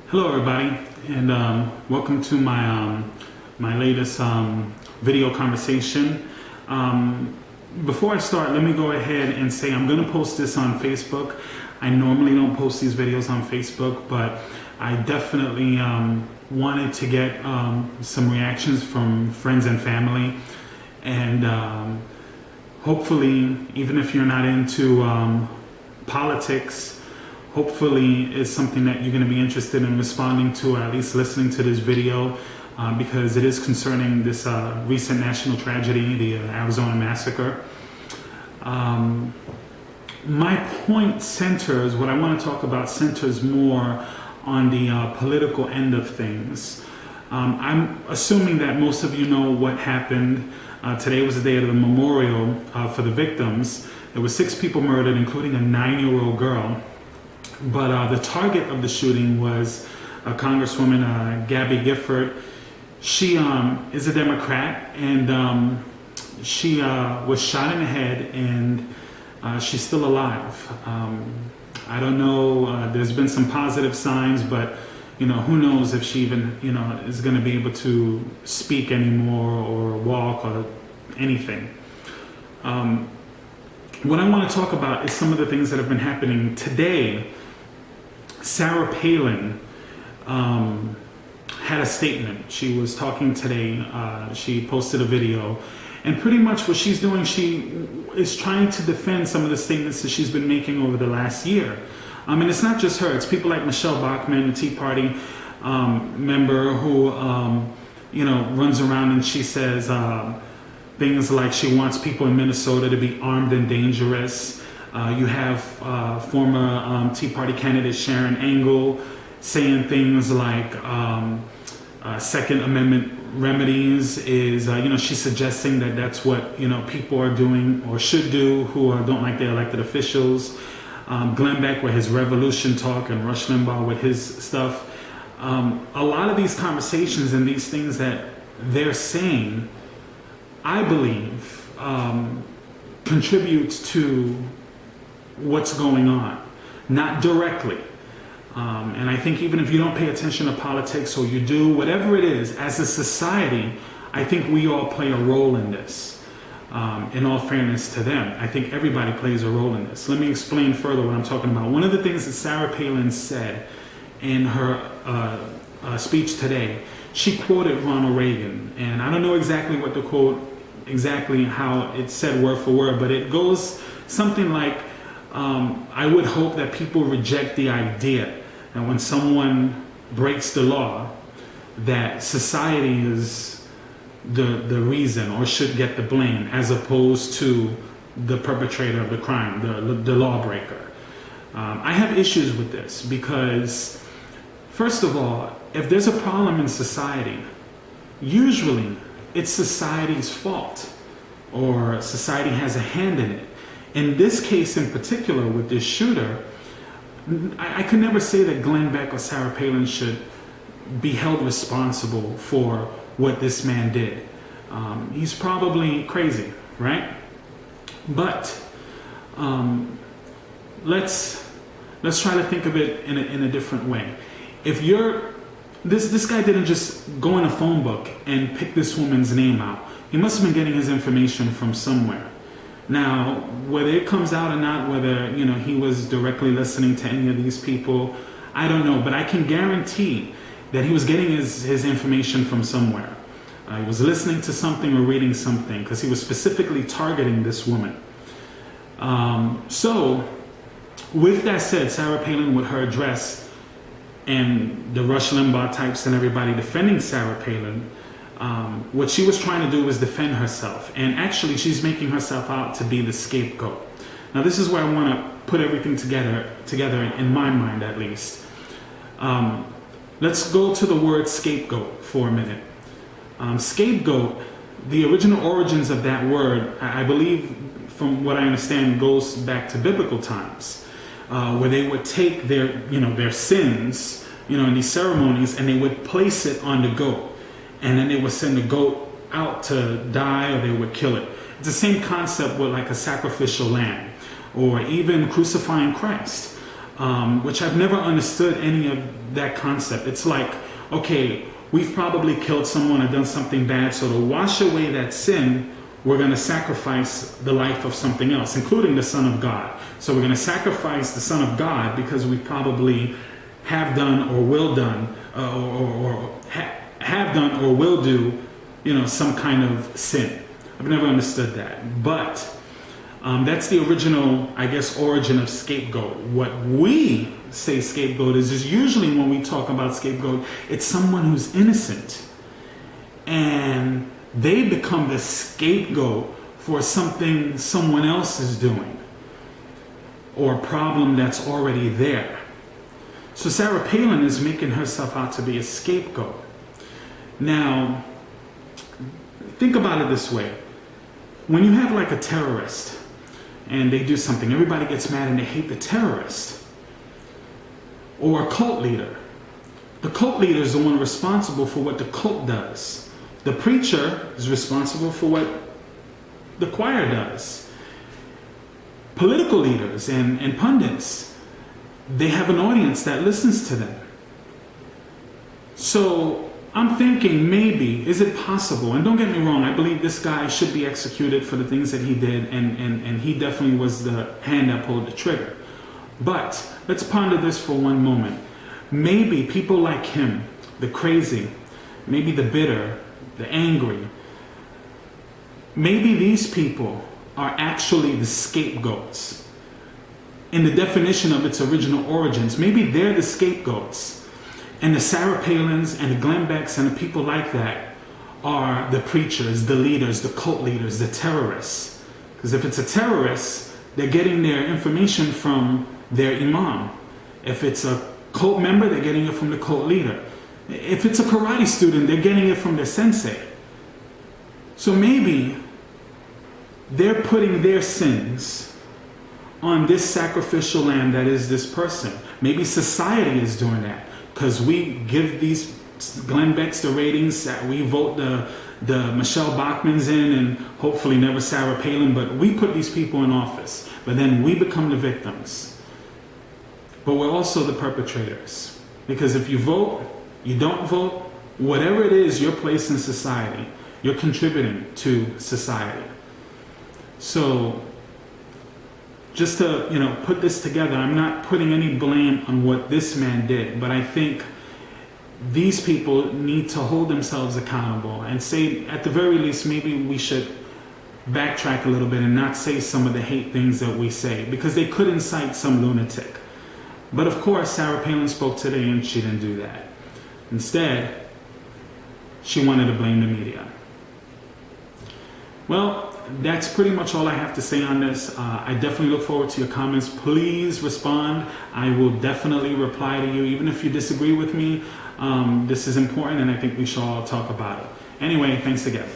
Hello, everybody, and welcome to my latest video conversation. Before I start, let me go ahead and say I'm going to post this on Facebook. I normally don't post these videos on Facebook, but I definitely wanted to get some reactions from friends and family, and hopefully, even if you're not into politics, hopefully it's something that you're going to be interested in responding to, or at least listening to this video, because it is concerning this recent national tragedy, the Arizona Massacre. My point centers, what I want to talk about centers more on the political end of things. I'm assuming that most of you know what happened. Today was the day of the memorial for the victims. There were 6 people murdered, including a 9-year-old girl. But the target of the shooting was Congresswoman Gabby Gifford. She is a Democrat, and she was shot in the head, and she's still alive. I don't know, there's been some positive signs, but who knows if she even is going to be able to speak anymore or walk or anything. What I want to talk about is some of the things that have been happening today. Sarah Palin had a statement. She was talking today. She posted a video, and pretty much what she's doing, she is trying to defend some of the statements that she's been making over the last year. And it's not just her. It's people like Michelle Bachmann, the Tea Party member, who runs around and she says things like she wants people in Minnesota to be armed and dangerous. You have former Tea Party candidate Sharon Angle saying things like Second Amendment remedies is, she's suggesting that that's what, people are doing or should do who don't like their elected officials. Glenn Beck with his revolution talk and Rush Limbaugh with his stuff. A lot of these conversations and these things that they're saying, I believe, contributes to what's going on, not directly. And I think even if you don't pay attention to politics, or you do, whatever it is, as a society, I think we all play a role in this. In all fairness to them, I think everybody plays a role in this. Let me explain further what I'm talking about. One of the things that Sarah Palin said in her speech today, she quoted Ronald Reagan. And I don't know exactly what the quote, exactly how it said word for word, but it goes something like, I would hope that people reject the idea that when someone breaks the law, that society is the reason or should get the blame, as opposed to the perpetrator of the crime, the lawbreaker. I have issues with this because, first of all, if there's a problem in society, usually it's society's fault, or society has a hand in it. In this case in particular with this shooter, I could never say that Glenn Beck or Sarah Palin should be held responsible for what this man did. He's probably crazy, right? But let's try to think of it in a different way. If you're this guy didn't just go in a phone book and pick this woman's name out. He must have been getting his information from somewhere. Now, whether it comes out or not, whether he was directly listening to any of these people, I don't know. But I can guarantee that he was getting his information from somewhere. He was listening to something or reading something, because he was specifically targeting this woman. So, with that said, Sarah Palin, with her address and the Rush Limbaugh types and everybody defending Sarah Palin, what she was trying to do was defend herself. And actually, she's making herself out to be the scapegoat. Now, this is where I want to put everything together in my mind, at least. Let's go to the word scapegoat for a minute. Scapegoat, the original origins of that word, I believe, from what I understand, goes back to biblical times, where they would take their sins, in these ceremonies, and they would place it on the goat. And then they would send the goat out to die, or they would kill it. It's the same concept with like a sacrificial lamb, or even crucifying Christ. which I've never understood any of that concept. It's like, okay, we've probably killed someone or done something bad, so to wash away that sin, we're going to sacrifice the life of something else, including the Son of God. So we're going to sacrifice the Son of God because we probably have done or will done, have done or will do, some kind of sin. I've never understood that, but that's the original, I guess, origin of scapegoat. What we say scapegoat is usually when we talk about scapegoat, it's someone who's innocent, and they become the scapegoat for something someone else is doing or a problem that's already there. So Sarah Palin is making herself out to be a scapegoat. Now, think about it this way. When you have like a terrorist and they do something, everybody gets mad and they hate the terrorist. Or a cult leader. The cult leader is the one responsible for what the cult does. The preacher is responsible for what the choir does. Political leaders and pundits, they have an audience that listens to them. So I'm thinking maybe, is it possible, and don't get me wrong, I believe this guy should be executed for the things that he did, and he definitely was the hand that pulled the trigger. But let's ponder this for one moment. Maybe people like him, the crazy, maybe the bitter, the angry, maybe these people are actually the scapegoats. In the definition of its original origins, maybe they're the scapegoats. And the Sarah Palins and the Glenn Becks and the people like that are the preachers, the leaders, the cult leaders, the terrorists. Because if it's a terrorist, they're getting their information from their imam. If it's a cult member, they're getting it from the cult leader. If it's a karate student, they're getting it from their sensei. So maybe they're putting their sins on this sacrificial lamb that is this person. Maybe society is doing that because we give these Glenn Becks the ratings, we vote the Michelle Bachmans in, and hopefully never Sarah Palin, but we put these people in office. But then we become the victims. But we're also the perpetrators. Because if you vote, you don't vote, whatever it is your place in society, you're contributing to society. So just to put this together, I'm not putting any blame on what this man did, but I think these people need to hold themselves accountable and say, at the very least, maybe we should backtrack a little bit and not say some of the hate things that we say, because they could incite some lunatic. But of course, Sarah Palin spoke today and she didn't do that. Instead, she wanted to blame the media. Well, that's pretty much all I have to say on this. I definitely look forward to your comments. Please respond. I will definitely reply to you, even if you disagree with me. This is important, and I think we should all talk about it. Anyway, thanks again.